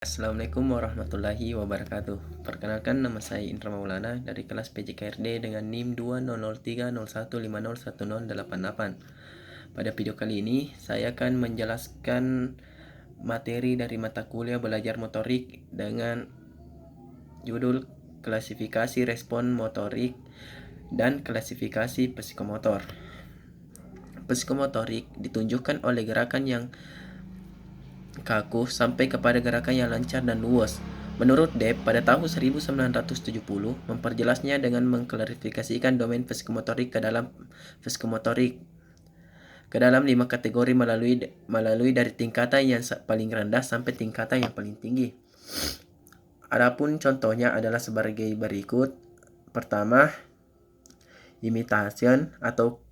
Assalamualaikum warahmatullahi wabarakatuh. Perkenalkan, nama saya Indra Maulana dari kelas PJKRD dengan NIM 2003001501088. Pada video kali ini, saya akan menjelaskan materi dari mata kuliah belajar motorik dengan judul klasifikasi respon motorik dan klasifikasi psikomotor. Psikomotorik ditunjukkan oleh gerakan yang kaku sampai kepada gerakan yang lancar dan luas. Menurut Depp, pada tahun 1970 memperjelasnya dengan mengklarifikasikan domain psikomotorik ke dalam 5 kategori melalui dari tingkatan yang paling rendah sampai tingkatan yang paling tinggi. Adapun contohnya adalah sebagai berikut. Pertama, imitation atau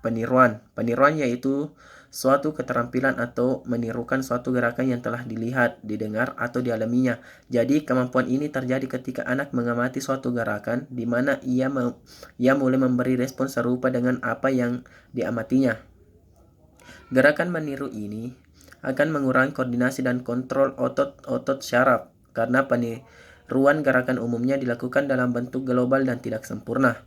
peniruan. Peniruan yaitu suatu keterampilan atau menirukan suatu gerakan yang telah dilihat, didengar, atau dialaminya. Jadi, kemampuan ini terjadi ketika anak mengamati suatu gerakan di mana ia mulai memberi respon serupa dengan apa yang diamatinya. Gerakan meniru ini akan mengurangi koordinasi dan kontrol otot-otot syaraf karena peniruan gerakan umumnya dilakukan dalam bentuk global dan tidak sempurna.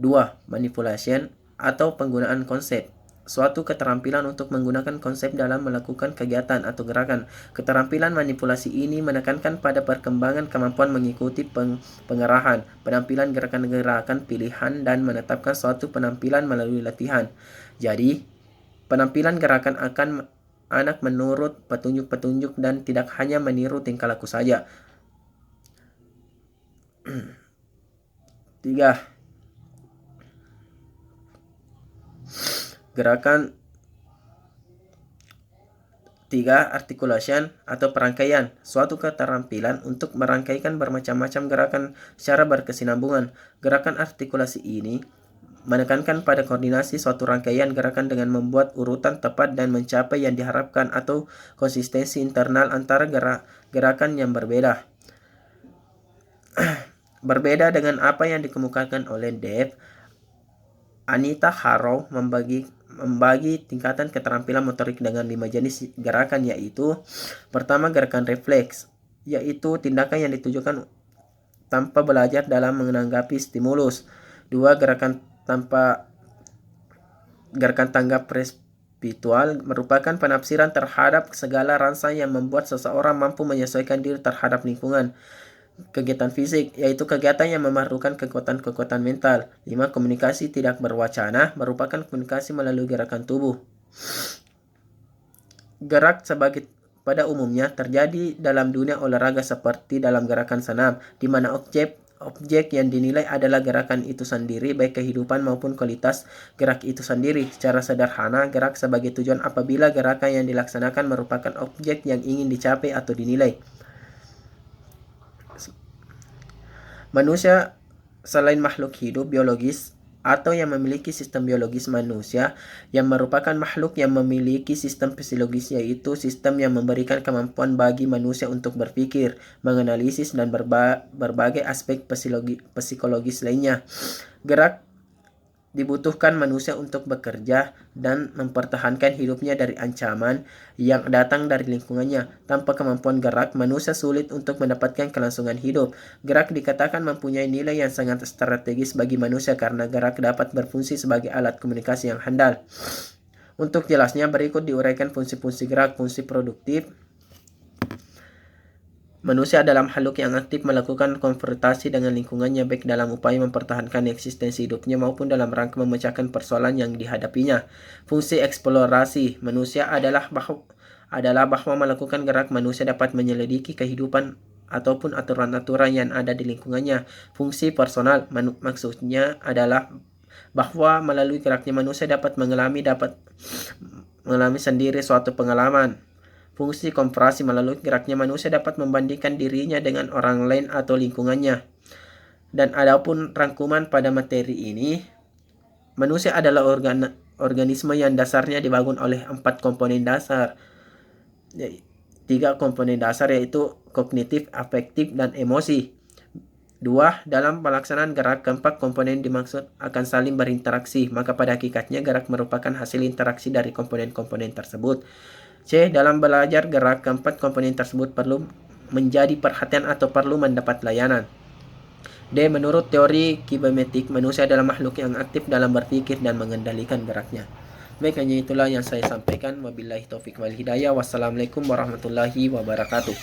2. Manipulation atau penggunaan konsep. Suatu keterampilan untuk menggunakan konsep dalam melakukan kegiatan atau gerakan. Keterampilan manipulasi ini menekankan pada perkembangan kemampuan mengikuti pengarahan, penampilan gerakan-gerakan pilihan, dan menetapkan suatu penampilan melalui latihan. Jadi, penampilan gerakan akan anak menurut petunjuk-petunjuk dan tidak hanya meniru tingkah laku saja. 3. Articulation atau perangkaian. Suatu keterampilan untuk merangkaikan bermacam-macam gerakan secara berkesinambungan. Gerakan artikulasi ini menekankan pada koordinasi suatu rangkaian gerakan dengan membuat urutan tepat dan mencapai yang diharapkan atau konsistensi internal antara gerakan yang berbeda. Berbeda dengan apa yang dikemukakan oleh Depp, Anita Harrow membagi tingkatan keterampilan motorik dengan 5 jenis gerakan, yaitu pertama, gerakan refleks, yaitu tindakan yang ditujukan tanpa belajar dalam menanggapi stimulus. 2. Gerakan tanggap respitual merupakan penafsiran terhadap segala rasa yang membuat seseorang mampu menyesuaikan diri terhadap lingkungan. Kegiatan fisik, yaitu kegiatan yang memerlukan kekuatan mental. 5. Komunikasi tidak berwacana merupakan komunikasi melalui gerakan tubuh. Gerak pada umumnya terjadi dalam dunia olahraga seperti dalam gerakan senam, di mana objek yang dinilai adalah gerakan itu sendiri, baik kehidupan maupun kualitas gerak itu sendiri. Secara sederhana, gerak sebagai tujuan apabila gerakan yang dilaksanakan merupakan objek yang ingin dicapai atau dinilai. Manusia selain makhluk hidup biologis atau yang memiliki sistem biologis, manusia yang merupakan makhluk yang memiliki sistem fisiologis, yaitu sistem yang memberikan kemampuan bagi manusia untuk berpikir, menganalisis, dan berbagai aspek psikologis lainnya. Gerak dibutuhkan manusia untuk bekerja dan mempertahankan hidupnya dari ancaman yang datang dari lingkungannya. Tanpa kemampuan gerak, manusia sulit untuk mendapatkan kelangsungan hidup. Gerak dikatakan mempunyai nilai yang sangat strategis bagi manusia karena gerak dapat berfungsi sebagai alat komunikasi yang handal. Untuk jelasnya, berikut diuraikan fungsi-fungsi gerak. Fungsi produktif. Manusia dalam makhluk yang aktif melakukan konfrontasi dengan lingkungannya, baik dalam upaya mempertahankan eksistensi hidupnya maupun dalam rangka memecahkan persoalan yang dihadapinya. Fungsi eksplorasi manusia adalah bahwa melakukan gerak manusia dapat menyelidiki kehidupan ataupun aturan-aturan yang ada di lingkungannya. Fungsi personal maksudnya adalah bahwa melalui geraknya manusia dapat mengalami sendiri suatu pengalaman. Fungsi komparasi, melalui geraknya manusia dapat membandingkan dirinya dengan orang lain atau lingkungannya. Dan adapun rangkuman pada materi ini, manusia adalah organisme yang dasarnya dibangun oleh 4 komponen dasar. 3 komponen dasar yaitu kognitif, afektif, dan emosi. 2. Dalam pelaksanaan gerak, keempat komponen dimaksud akan saling berinteraksi, maka pada hakikatnya gerak merupakan hasil interaksi dari komponen-komponen tersebut. C. Dalam belajar gerak, keempat komponen tersebut perlu menjadi perhatian atau perlu mendapat layanan. D. Menurut teori kibernetik, manusia adalah makhluk yang aktif dalam berpikir dan mengendalikan geraknya. Baik, hanya itulah yang saya sampaikan. Wabillahi taufik wal hidayah. Wassalamualaikum warahmatullahi wabarakatuh.